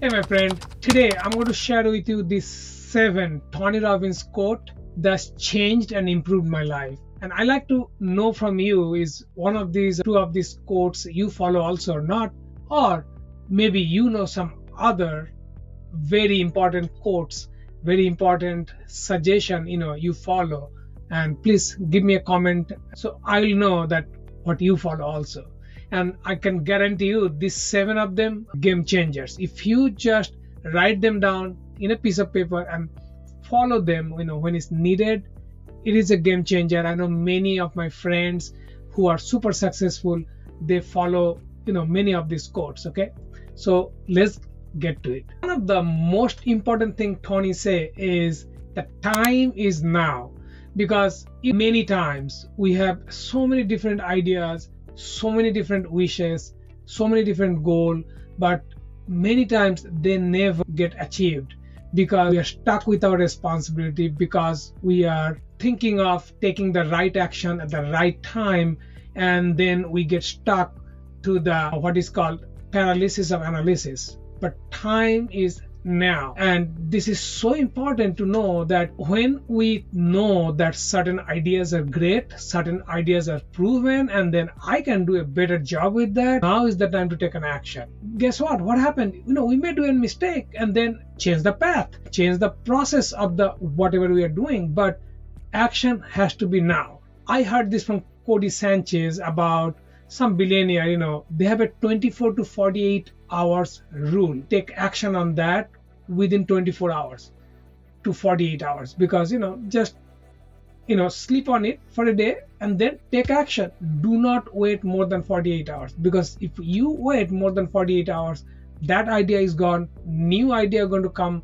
Hey my friend, today I'm going to share with you these 7 Tony Robbins quote that's changed and improved my life. And I like to know from you is one of these, two of these quotes you follow also or not, or maybe you know some other very important quotes, very important suggestion you follow, and please give me a comment so I'll know that what you follow also. And I can guarantee you these 7 of them game changers. If you just write them down in a piece of paper and follow them when it's needed, it is a game changer. I know many of my friends who are super successful, they follow many of these quotes. Okay, so let's get to it. One of the most important thing Tony say is the time is now, because many times we have so many different ideas, so many different wishes, so many different goals, but many times they never get achieved because we are stuck with our responsibility, because we are thinking of taking the right action at the right time, and then we get stuck to the what is called paralysis of analysis. But time is now, and this is so important to know that when we know that certain ideas are great, certain ideas are proven, and then I can do a better job with that, now is the time to take an action. Guess what happened? We may do a mistake and then change the path, change the process of the whatever we are doing, but action has to be now. I heard this from Cody Sanchez about some billionaire. They have a 24 to 48 hours rule. Take action on that within 24 hours to 48 hours, because just sleep on it for a day and then take action. Do not wait more than 48 hours, because if you wait more than 48 hours, that idea is gone, new idea going to come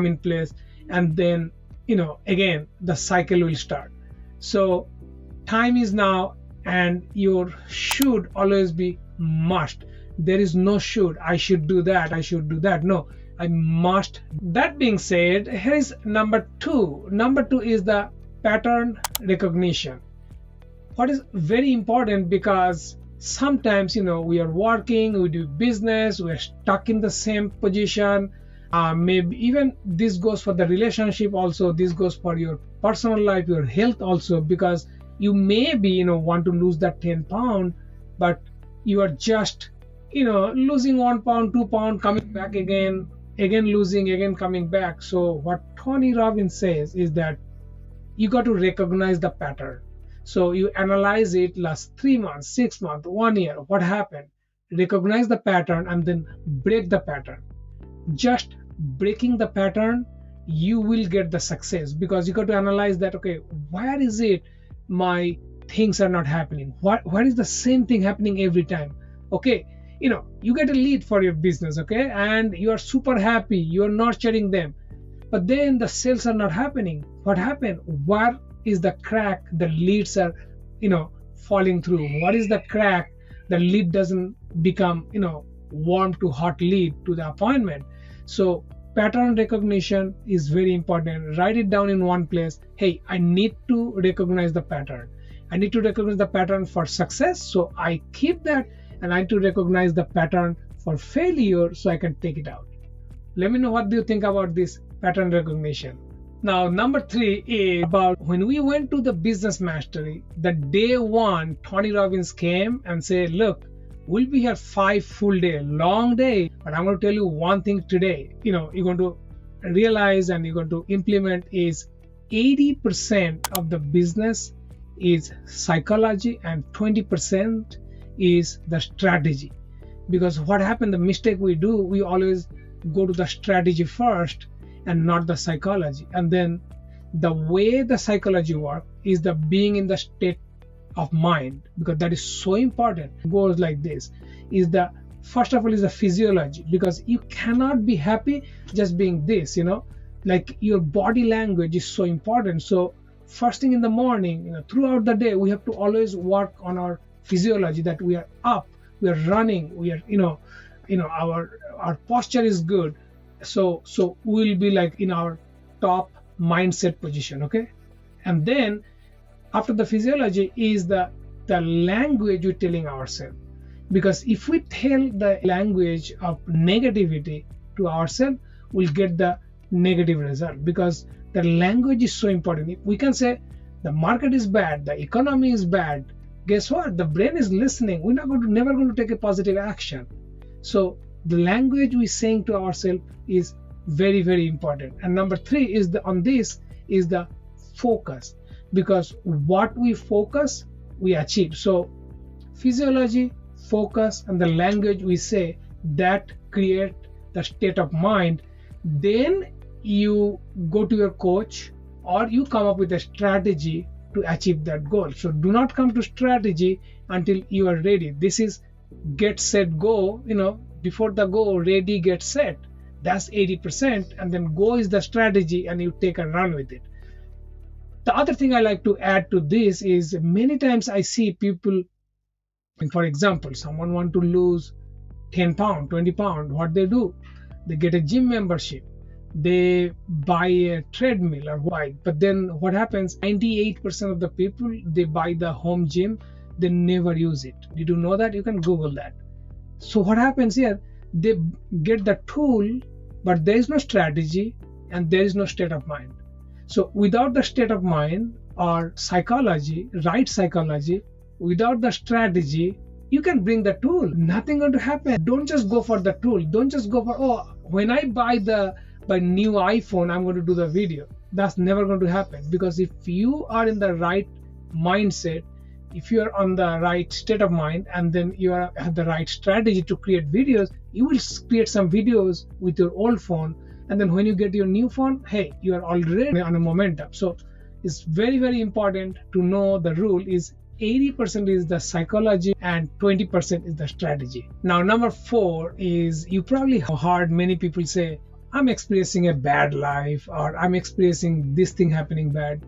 in place, and then again the cycle will start. So time is now, and your should always be must. There is no should, I should do that, I should do that. No, I must. That being said, here is number 2. Number 2 is the pattern recognition. What is very important, because sometimes we are working, we do business, we are stuck in the same position. Maybe even this goes for the relationship also, this goes for your personal life, your health also, because you may be want to lose that 10 pound, but you are just losing 1 pound, 2 pound, coming back again losing, again coming back. So what Tony Robbins says is that you got to recognize the pattern. So you analyze it last 3 months, 6 months, 1 year, what happened, recognize the pattern, and then break the pattern. Just breaking the pattern, you will get the success, because you got to analyze that, okay, where is it my things are not happening? Why is the same thing happening every time? Okay, you get a lead for your business, okay, and you are super happy, you are nurturing them, but then the sales are not happening. What happened? Where is the crack? The leads are falling through. What is the crack? The lead doesn't become warm to hot lead to the appointment. So pattern recognition is very important. Write it down in one place. Hey, I need to recognize the pattern. I need to recognize the pattern for success, so I keep that, and I need to recognize the pattern for failure so I can take it out. Let me know what do you think about this pattern recognition. Now, number 3 is about when we went to the business mastery, the day 1, Tony Robbins came and said, look, we'll be here 5 full day, long day, but I'm going to tell you one thing today, you're going to realize and you're going to implement is 80% of the business is psychology and 20% is the strategy. Because what happened, the mistake we do, we always go to the strategy first and not the psychology. And then the way the psychology works is the being in the state of mind, because that is so important. It goes like this, is the first of all is the physiology, because you cannot be happy just being this, like your body language is so important. So first thing in the morning, throughout the day, we have to always work on our physiology, that we are up, we are running, we are our posture is good, so we'll be like in our top mindset position. Okay, and then after the physiology is the language we're telling ourselves, because if we tell the language of negativity to ourselves, we'll get the negative result, because the language is so important. If we can say the market is bad, the economy is bad, guess what? The brain is listening. We're never going to take a positive action. So the language we're saying to ourselves is very, very important. And number 3 is the focus, because what we focus, we achieve. So physiology, focus, and the language we say, that create the state of mind. Then you go to your coach or you come up with a strategy to achieve that goal. So do not come to strategy until you are ready. This is get, set, go. Before the go, ready, get, set. That's 80%, and then go is the strategy, and you take a run with it. The other thing I like to add to this is, many times I see people, for example, someone want to lose 10 pound, 20 pound. What they do? They get a gym membership. They buy a treadmill or bike. But then what happens? 98% of the people, they buy the home gym, they never use it. Did you know that? You can Google that. So what happens here? They get the tool, but there is no strategy and there is no state of mind. So without the state of mind or psychology, right psychology, without the strategy, you can bring the tool. Nothing going to happen. Don't just go for the tool. Don't just go for, when I buy new iPhone, I'm going to do the video. That's never going to happen, because if you are in the right mindset, if you are on the right state of mind, and then you have the right strategy to create videos, you will create some videos with your old phone, and then when you get your new phone, hey, you are already on a momentum. So it's very, very important to know the rule is 80% is the psychology and 20% is the strategy. Now, number 4 is, you probably heard many people say, I'm experiencing a bad life, or I'm experiencing this thing happening bad.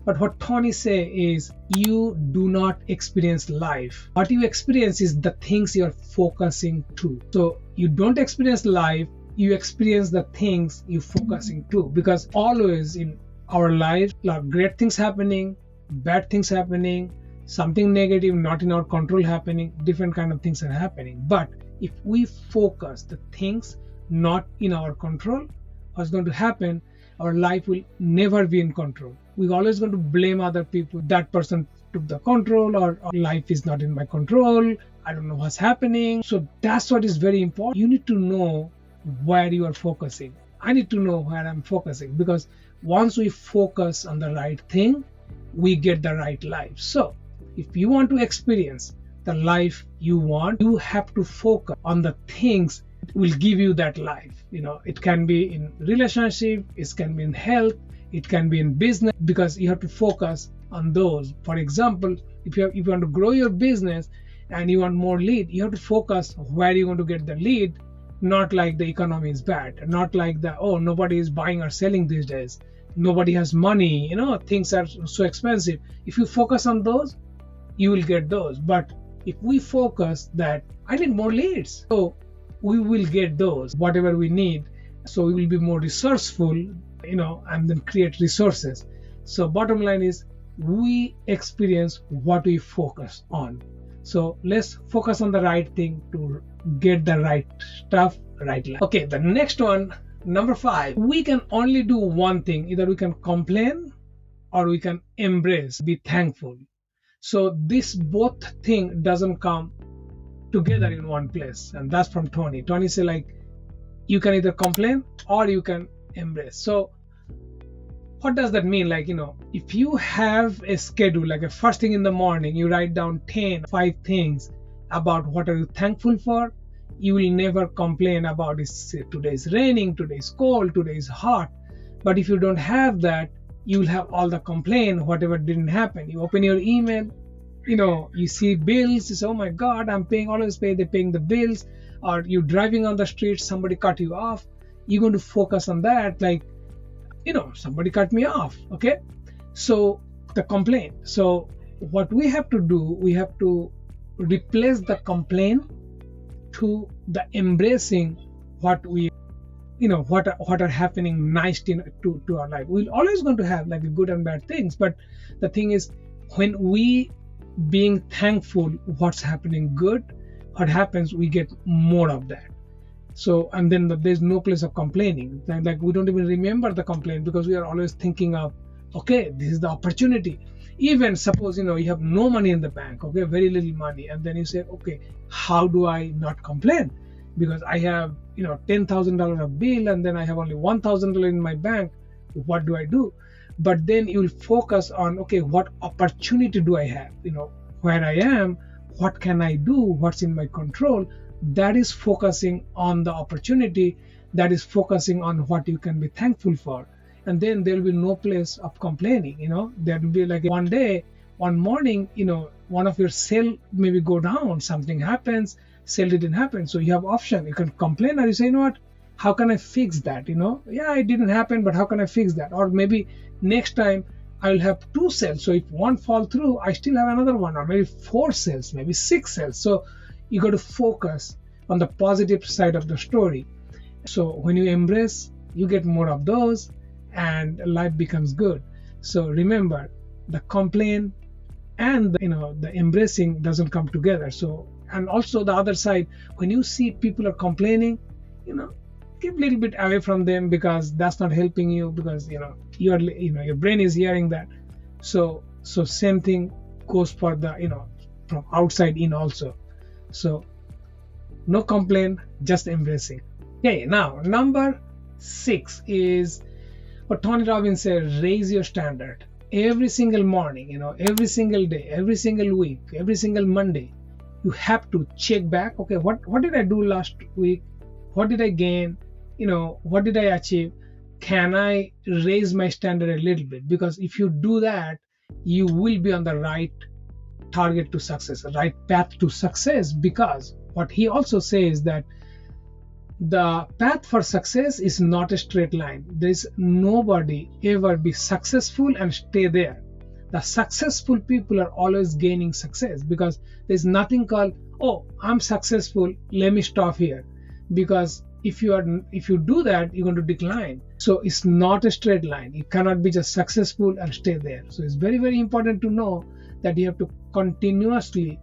But what Tony say is, you do not experience life. What you experience is the things you're focusing to. So you don't experience life, you experience the things you're focusing to. Because always in our lives, great things happening, bad things happening, something negative not in our control happening, different kind of things are happening. But if we focus the things not in our control, what's going to happen? Our life will never be in control. We're always going to blame other people. That person took the control, or life is not in my control. I don't know what's happening. So that's what is very important. You need to know where you are focusing. I need to know where I'm focusing, because once we focus on the right thing, we get the right life. So if you want to experience the life you want, you have to focus on the things that will give you that life. It can be in relationship, it can be in health, it can be in business, because you have to focus on those. For example, if you want to grow your business and you want more lead, you have to focus where you're going to get the lead, not like the economy is bad, not like nobody is buying or selling these days, nobody has money, things are so expensive. If you focus on those, you will get those. But if we focus that I need more leads, so we will get those, whatever we need. So we will be more resourceful, and then create resources. So bottom line is, we experience what we focus on. So let's focus on the right thing to get the right stuff, right life. Okay, the next one, number 5, we can only do one thing. Either we can complain or we can embrace, be thankful. So this both thing doesn't come together in one place, and that's from Tony. Tony say, you can either complain or you can embrace. So what does that mean? If you have a schedule, like a first thing in the morning, you write down 5 things about what are you thankful for, you will never complain about today's raining, today's cold, today's hot. But if you don't have that, you will have all the complaint, whatever didn't happen. You open your email, you see bills, you say, oh my God, I'm paying, always they're paying the bills. Or you're driving on the street, somebody cut you off. You're going to focus on that, somebody cut me off, okay? So the complaint. So what we have to do, we have to replace the complaint to the embracing what we, what are happening nice to our life. We're always going to have good and bad things, but the thing is, when we being thankful what's happening good, what happens, we get more of that. So, and then there's no place of complaining. Like we don't even remember the complaint because we are always thinking of, okay, this is the opportunity. Even suppose, you have no money in the bank, okay, very little money, and then you say, okay, how do I not complain? Because I have, $10,000 of bill, and then I have only $1,000 in my bank. What do I do? But then you'll focus on, okay, what opportunity do I have? Where I am, what can I do? What's in my control? That is focusing on the opportunity. That is focusing on what you can be thankful for. And then there will be no place of complaining. There will be like one morning, one of your sale maybe go down, something happens, sale didn't happen. So you have option. You can complain, or you say, you know what? How can I fix that? Yeah, it didn't happen, but how can I fix that? Or maybe next time I'll have 2 sales. So if one fall through, I still have another one, or maybe 4 sales, maybe 6 sales. So you got to focus on the positive side of the story. So when you embrace, you get more of those, and life becomes good. So remember, the complaint and the embracing doesn't come together. So, and also the other side, when you see people are complaining, keep a little bit away from them, because that's not helping you, because your brain is hearing that. So same thing goes for the from outside in also. So no complaint, just embracing. Okay, now number 6 is what Tony Robbins said: raise your standard. Every single morning, every single day, every single week, every single Monday, you have to check back. Okay, what did I do last week? What did I gain? What did I achieve? Can I raise my standard a little bit? Because if you do that, you will be on the right target to success, the right path to success. Because what he also says that the path for success is not a straight line. There's nobody ever be successful and stay there. The successful people are always gaining success, because there's nothing called, oh, I'm successful, let me stop here. Because if you do that, you're going to decline. So it's not a straight line. You cannot be just successful and stay there. So it's very, very important to know that you have to continuously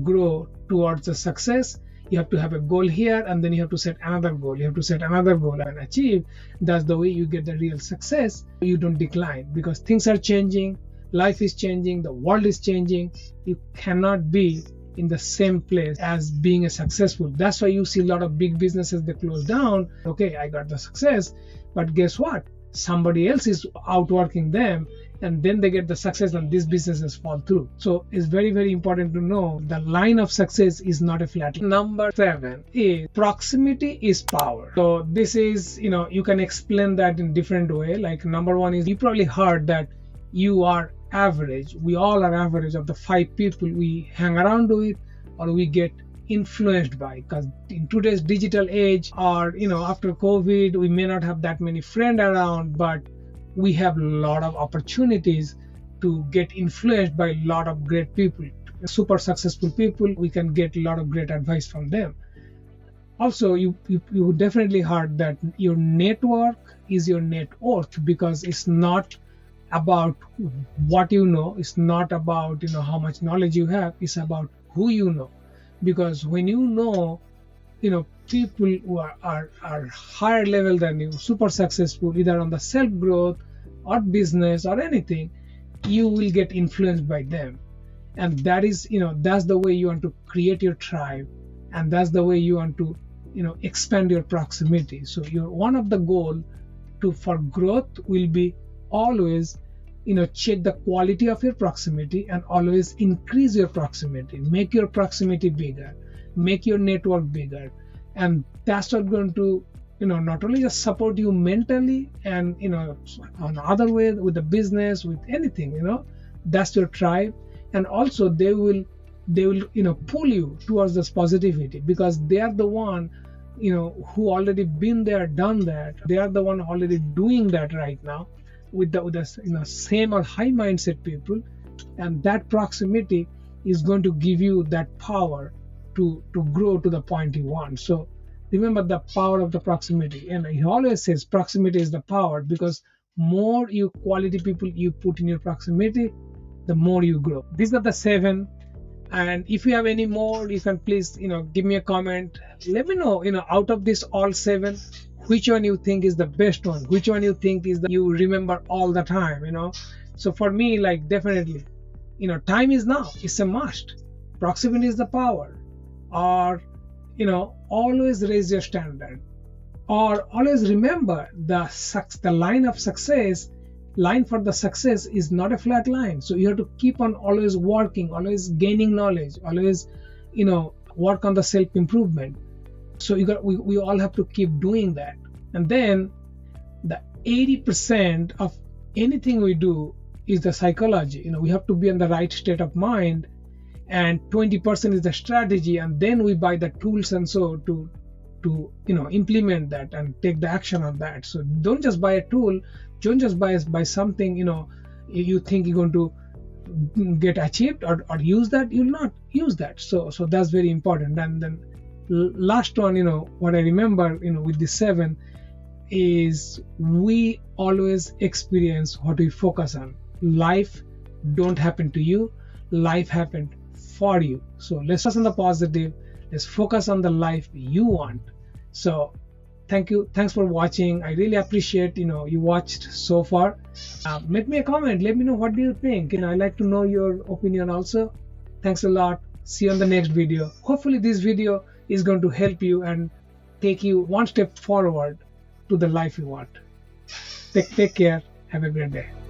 grow towards the success. You have to have a goal here, and then you have to set another goal. You have to set another goal and achieve. That's the way you get the real success. You don't decline, because things are changing, life is changing, the world is changing. You cannot be in the same place as being a successful. That's why you see a lot of big businesses, they close down. Okay, I got the success, but guess what? Somebody else is outworking them, and then they get the success, and these businesses fall through. So it's very, very important to know the line of success is not a flat line. Number 7 is proximity is power. So this is, you can explain that in different way. Like number 1 is, you probably heard that you are average. We all are average of the 5 people we hang around with or we get influenced by. Because in today's digital age, or after COVID, we may not have that many friends around, but we have a lot of opportunities to get influenced by a lot of great people, super successful people. We can get a lot of great advice from them. Also, you definitely heard that your network is your net worth, because it's not about what you know. It's not about how much knowledge you have. It's about who you know. Because when you know people who are higher level than you, super successful, either on the self growth or business or anything, you will get influenced by them. And that is that's the way you want to create your tribe, and that's the way you want to expand your proximity. So one of the goal for growth will be always check the quality of your proximity, and always increase your proximity. Make your proximity bigger, make your network bigger, and that's not going to not only just support you mentally and on other way with the business, with anything. That's your tribe. And also they will pull you towards this positivity, because they are the one who already been there, done that. They are the one already doing that right now with the same or high mindset people. And that proximity is going to give you that power to grow to the point you want. So remember the power of the proximity. And he always says proximity is the power, because more quality people you put in your proximity, the more you grow. These are the 7 And if you have any more, you can please, give me a comment. Let me know, out of this all 7, which one you think is the best one, which one you think is the you remember all the time. So for me, like, definitely, time is now. It's a must. Proximity is the power. Or, always raise your standard. Or always remember the line for the success is not a flat line. So you have to keep on always working, always gaining knowledge, always, work on the self-improvement. So we all have to keep doing that. And then the 80% of anything we do is the psychology. We have to be in the right state of mind, and 20% is the strategy, and then we buy the tools and so to implement that and take the action on that. So don't just buy a tool, don't just buy something you think you're going to get achieved or use that. You'll not use that. So that's very important. And then last one, what I remember with the 7 is we always experience what we focus on. Life don't happen to you, life happened for you. So let's focus on the positive, let's focus on the life you want. So thanks for watching. I really appreciate you watched so far. Make me a comment, let me know what do you think. I'd like to know your opinion also. Thanks a lot. See you on the next video. Hopefully this video is going to help you and take you one step forward to the life you want. Take care. Have a great day.